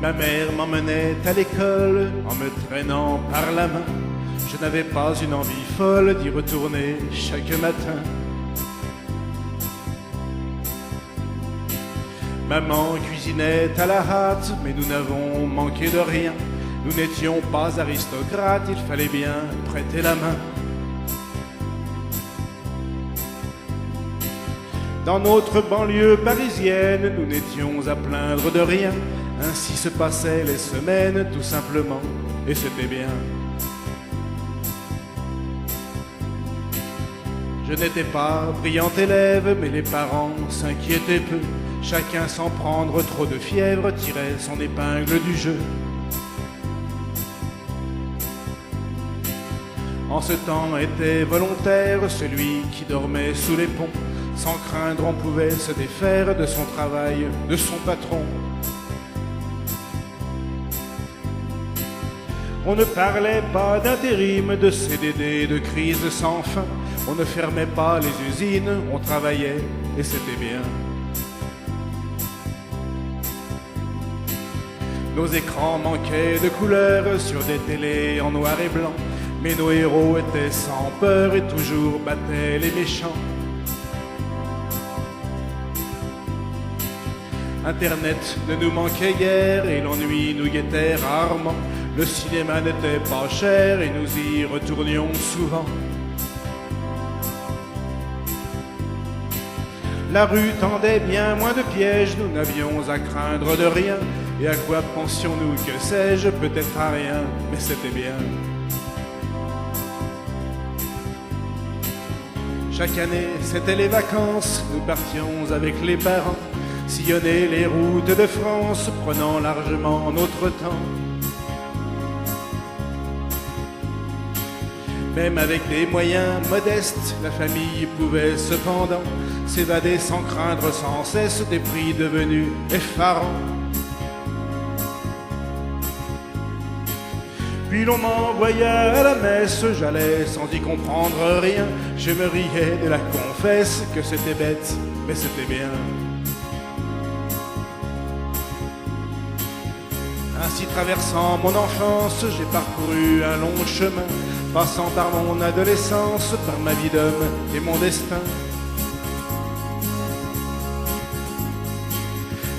Ma mère m'emmenait à l'école en me traînant par la main. Je n'avais pas une envie folle d'y retourner chaque matin. Maman cuisinait à la hâte, mais nous n'avons manqué de rien. Nous n'étions pas aristocrates, il fallait bien prêter la main. Dans notre banlieue parisienne, nous n'étions à plaindre de rien. Ainsi se passaient les semaines, tout simplement, et c'était bien. Je n'étais pas brillant élève, mais les parents s'inquiétaient peu. Chacun sans prendre trop de fièvre tirait son épingle du jeu. En ce temps était volontaire celui qui dormait sous les ponts. Sans craindre on pouvait se défaire de son travail, de son patron. On ne parlait pas d'intérim, de CDD, de crise sans fin. On ne fermait pas les usines, on travaillait et c'était bien. Nos écrans manquaient de couleurs sur des télés en noir et blanc. Mais nos héros étaient sans peur et toujours battaient les méchants. Internet ne nous manquait guère et l'ennui nous guettait rarement. Le cinéma n'était pas cher et nous y retournions souvent. La rue tendait bien moins de pièges, nous n'avions à craindre de rien. Et à quoi pensions-nous, que sais-je, peut-être à rien, mais c'était bien. Chaque année, c'était les vacances, nous partions avec les parents, sillonner les routes de France, prenant largement notre temps. Même avec des moyens modestes, la famille pouvait cependant s'évader sans craindre sans cesse des prix devenus effarants. Puis l'on m'envoya à la messe, j'allais sans y comprendre rien. Je me riais de la confesse que c'était bête, mais c'était bien. Ainsi traversant mon enfance, j'ai parcouru un long chemin, passant par mon adolescence, par ma vie d'homme et mon destin.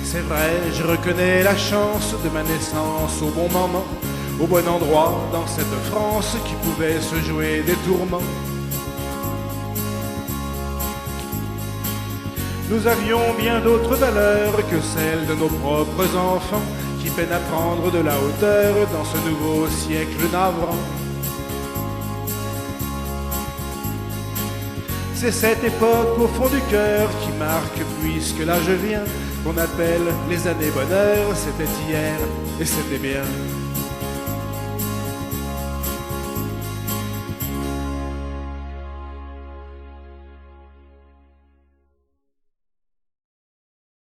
C'est vrai, je reconnais la chance de ma naissance au bon moment, au bon endroit dans cette France qui pouvait se jouer des tourments. Nous avions bien d'autres valeurs que celles de nos propres enfants qui peinent à prendre de la hauteur dans ce nouveau siècle navrant. C'est cette époque au fond du cœur qui marque, puisque là je viens, qu'on appelle les années bonheur. C'était hier et c'était bien.